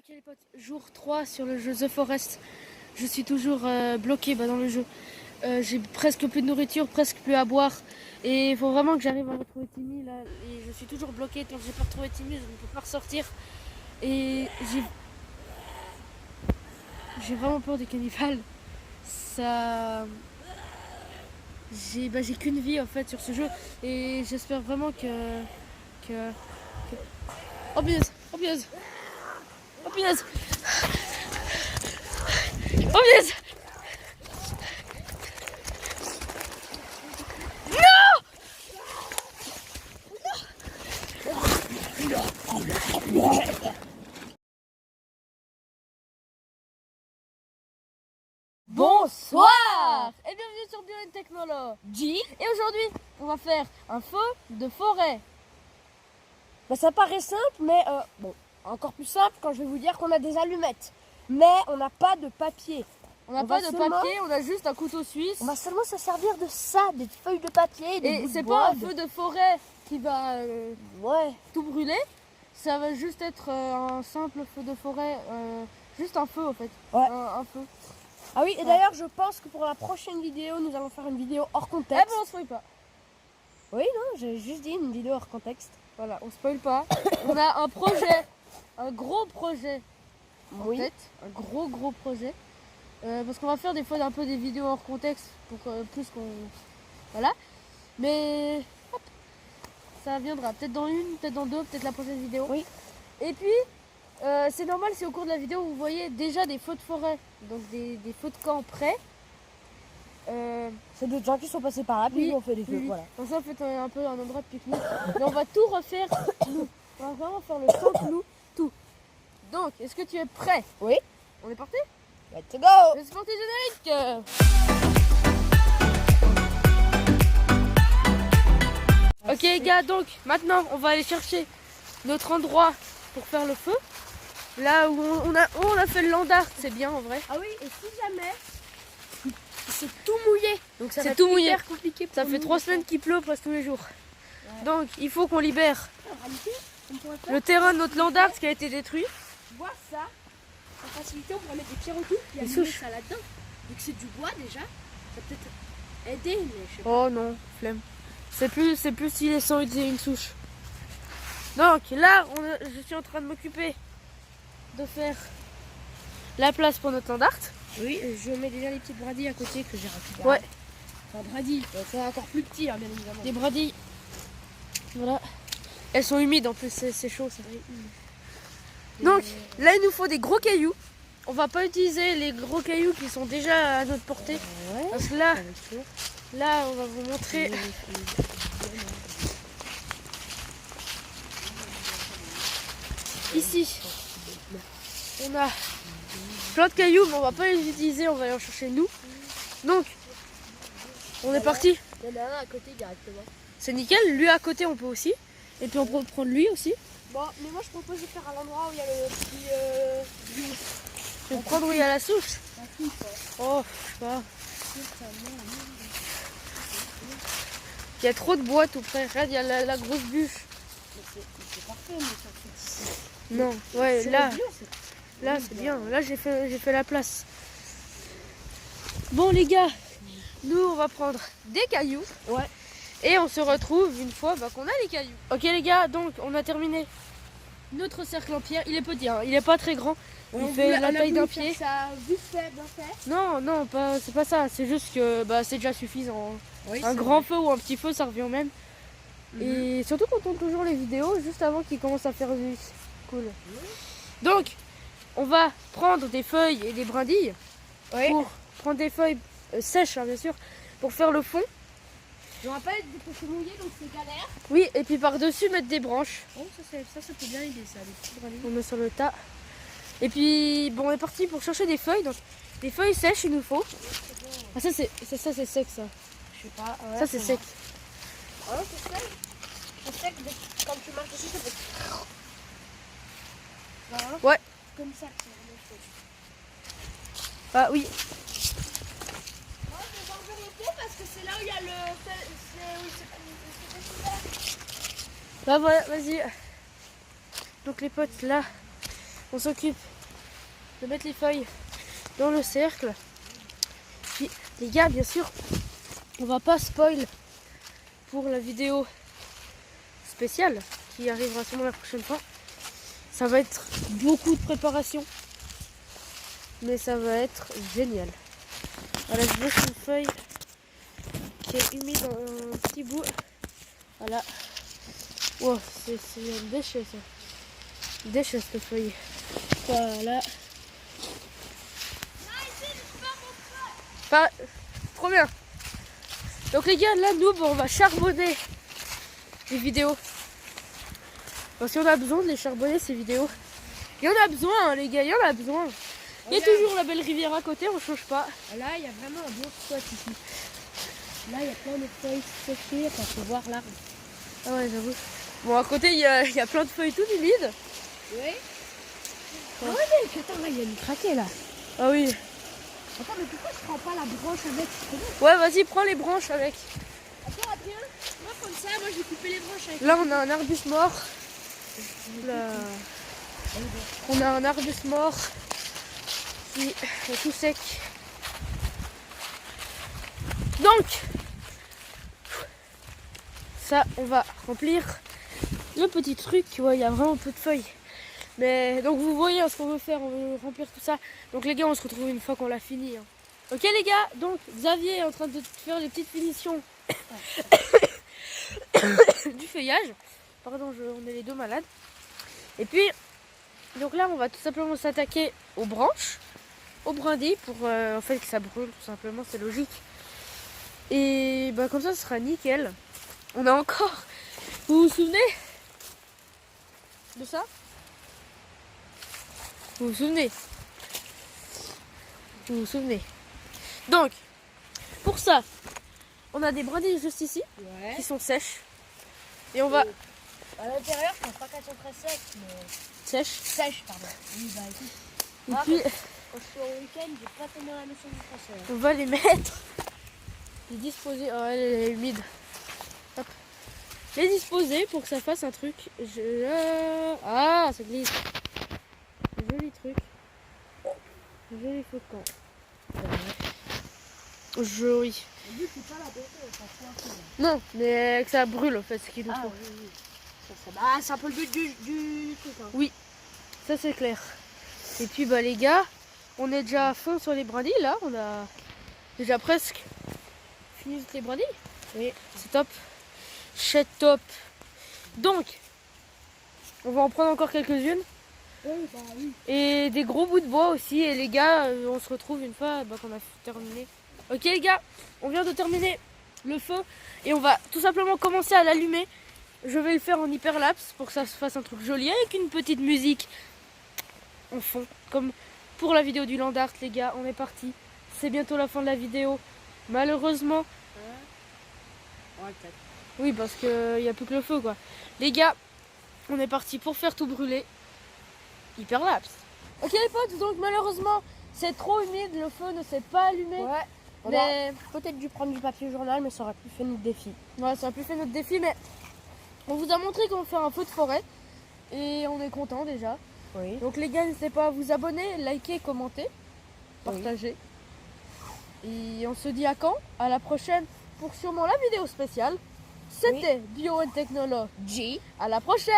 Ok les potes, jour 3 sur le jeu The Forest. Je suis toujours bloqué dans le jeu. J'ai presque plus de nourriture, presque plus à boire. Et il faut vraiment que j'arrive à retrouver Timmy là. Et je suis toujours bloqué tant que j'ai pas retrouvé Timmy, je ne peux pas ressortir. Et j'ai vraiment peur des cannibales. Ça... J'ai qu'une vie en fait sur ce jeu. Et j'espère vraiment que... Oh punaise, oh punaise, oh punaise, oh punaise. Bonsoir et bienvenue sur Bio Technology. Et aujourd'hui, on va faire un feu de forêt. Ça paraît simple, mais bon, encore plus simple quand je vais vous dire qu'on a des allumettes. Mais on n'a pas de papier. On n'a pas de papier, on a juste un couteau suisse. On va seulement se servir de ça, des feuilles de papier, des Et c'est pas un feu de forêt qui va tout brûler. Ça va juste être un simple feu de forêt, juste un feu en fait. Ouais. Un feu. Ah oui, et d'ailleurs, je pense que pour la prochaine vidéo, nous allons faire une vidéo hors Eh contexte. ben on spoil pas. Oui, non, j'ai juste dit une vidéo hors contexte. Voilà, on spoil pas. On a un projet, un gros projet en tête, un gros projet. Parce qu'on va faire des fois un peu des vidéos hors contexte pour plus qu'on... Voilà. Mais hop, ça viendra. Peut-être dans une, peut-être dans deux, peut-être la prochaine vidéo. Oui. Et puis, c'est normal si au cours de la vidéo vous voyez déjà des feux de forêt, donc des feux de camp prêts. C'est d'autres gens qui sont passés par là, puis ils ont fait des feux. Oui. Voilà. Donc ça fait un peu un endroit de pique-nique. Mais on va tout refaire nous. On va vraiment faire le camp nous, tout. Donc, est-ce que tu es prêt? Oui. On est parti? Let's go! C'est parti générique. Ok les gars, donc maintenant on va aller chercher notre endroit pour faire le feu. Là où on a fait le landart, c'est bien en vrai. Ah oui, et si jamais c'est tout mouillé, donc ça va être hyper compliqué pour Ça fait 3 semaines qu'il pleut presque tous les jours. Ouais. Donc il faut qu'on libère le terrain de notre landart qui a été détruit. Voir ça, en facilité, on pourrait mettre des pierres autour et allumer ça là-dedans. Vu que c'est du bois déjà, ça peut être aider, mais je sais pas. Oh non, flemme. C'est plus si les sans utiliser une souche. Donc là, je suis en train de m'occuper de faire la place pour notre landart. Oui, je mets déjà les petites bradilles à côté que j'ai récupérées. Ouais. Enfin, bradilles, c'est encore plus petit, hein, bien évidemment. Des bradilles. Voilà. Elles sont humides en plus, c'est chaud ça. Donc là, il nous faut des gros cailloux. On va pas utiliser les gros cailloux qui sont déjà à notre portée. Ouais. Parce que là, on va vous montrer. Ici, on a plein de cailloux, mais on va pas les utiliser, on va aller en chercher nous. Donc, on est parti. Il y en a un à côté directement. C'est nickel, lui à côté on peut aussi. Et puis on peut prendre lui aussi. Bon, mais moi je propose de faire à l'endroit où il y a le petit... Je vais prendre où il y a la souche. La souche, ouais. Oh, je sais pas. Il y a trop de bois tout près. Regarde, il y a la grosse bûche. C'est parfait, mais ça fait... Non, ouais, là Là, c'est bien. Là, j'ai fait la place. Bon, les gars, nous, on va prendre des cailloux. Ouais. Et on se retrouve une fois qu'on a les cailloux. Ok, les gars, donc, on a terminé notre cercle en pierre. Il est petit, hein. Il est pas très grand. Il fait la taille d'un pied. Ça vite fait, bien fait. Non, non, c'est pas ça. C'est juste que c'est déjà suffisant. Oui, un grand feu ou un petit feu, ça revient au même. Et surtout qu'on tourne toujours les vidéos juste avant qu'ils commencent à faire du cool. Donc, on va prendre des feuilles et des brindilles pour prendre des feuilles sèches, hein, bien sûr, pour faire le fond. Je rappelle que c'est mouillé, donc c'est galère. Oui, et puis par-dessus mettre des branches. Oh, ça peut bien aider, ça, les petites brindilles. On met sur le tas. Et puis, bon, on est parti pour chercher des feuilles. Donc, des feuilles sèches, il nous faut. Ah, ça, c'est sec, ça. Je sais pas. Ouais, ça, c'est sec. Ah non, c'est sec. C'est sec, quand tu marches dessus, ça fait... Voilà. Ouais. Comme ça, c'est vraiment sec. Ah oui. Moi, je vais enlever le pot parce que c'est là où il y a le... Bah voilà, vas-y. Donc les potes, là, on s'occupe de mettre les feuilles dans le cercle. Puis les gars, bien sûr, on va pas spoil pour la vidéo spéciale qui arrivera sûrement la prochaine fois. Ça va être beaucoup de préparation, mais ça va être génial. Voilà, je laisse une feuille qui est humide dans un petit bout. Voilà. Wow, c'est un déchet ça. Déchet cette feuille. Voilà. Pas... Trop bien. Donc les gars, là nous on va charbonner les vidéos. Parce qu'on a besoin de les charbonner ces vidéos. Il y en a besoin hein, les gars, il y en a besoin. Il y a toujours la belle rivière à côté, on change pas. Là il y a vraiment un bon spot ici. Là il y a plein de feuilles séchées, on peut voir l'arbre. Ah ouais j'avoue. Bon à côté il y a plein de feuilles tout humides. Oui. Ah ouais mec, attends là il y a une craquée là. Ah oui. Attends mais pourquoi je prends pas la branche avec? Ouais vas-y prends les branches avec. Attends Adrien, moi comme ça, moi je vais couper les branches avec. Là on a un arbuste mort. Là, on a un arbuste mort qui est tout sec. Donc ça on va remplir le petit truc. Tu vois il y a vraiment peu de feuilles. Mais donc vous voyez hein, ce qu'on veut faire, on veut remplir tout ça. Donc les gars on se retrouve une fois qu'on l'a fini. Hein. Ok les gars, donc Xavier est en train de faire les petites finitions du feuillage. Pardon, on est les deux malades. Et puis, donc là on va tout simplement s'attaquer aux branches, aux brindilles pour en fait que ça brûle tout simplement, c'est logique. Et bah comme ça ce sera nickel. On a encore, vous vous souvenez de ça? Vous vous souvenez? Vous vous souvenez? Donc, pour ça, on a des brindilles juste ici, qui sont sèches. Et on va... À l'intérieur, je pense pas qu'elles sont très sèches, mais... Sèches? Sèches, pardon. Oui, bah écoute. Et Moi, puis, quand je suis au week-end, j'ai pas tellement la notion du français. on va les mettre, les disposer... Oh, elle est humide. Hop. Les disposer pour que ça fasse un truc... Ah, ça glisse. Joli truc. Joli faucon. Joli. Non, mais que ça brûle en fait, ce qu'il nous faut. Oui, oui. Bah, c'est un peu le but du truc. Hein. Oui, ça c'est clair. Et puis bah les gars, on est déjà à fond sur les brindilles là. On a déjà presque fini toutes les brindilles. Oui, c'est top. C'est top. Donc, on va en prendre encore quelques-unes. Oui, bah oui. Et des gros bouts de bois aussi. Et les gars, on se retrouve une fois qu'on a terminé. Ok les gars, on vient de terminer le feu. Et on va tout simplement commencer à l'allumer. Je vais le faire en hyperlapse pour que ça se fasse un truc joli. Avec une petite musique en fond. Comme pour la vidéo du land art les gars. On est parti. C'est bientôt la fin de la vidéo. Malheureusement. Ouais, peut-être. Oui parce qu'il n'y a plus que le feu quoi. Les gars, on est parti pour faire tout brûler. Hyperlapse. Ok les potes, donc malheureusement c'est trop humide, le feu ne s'est pas allumé. Ouais. On Mais a peut-être dû prendre du papier journal, mais ça aurait pu faire notre défi. ouais, ça a pu faire notre défi, mais on vous a montré comment faire un feu de forêt. Et on est content déjà. Oui. Donc les gars, n'hésitez pas à vous abonner, liker, commenter, partager. Et on se dit à quand? À la prochaine pour sûrement la vidéo spéciale. C'était Bio and Technology. À la prochaine!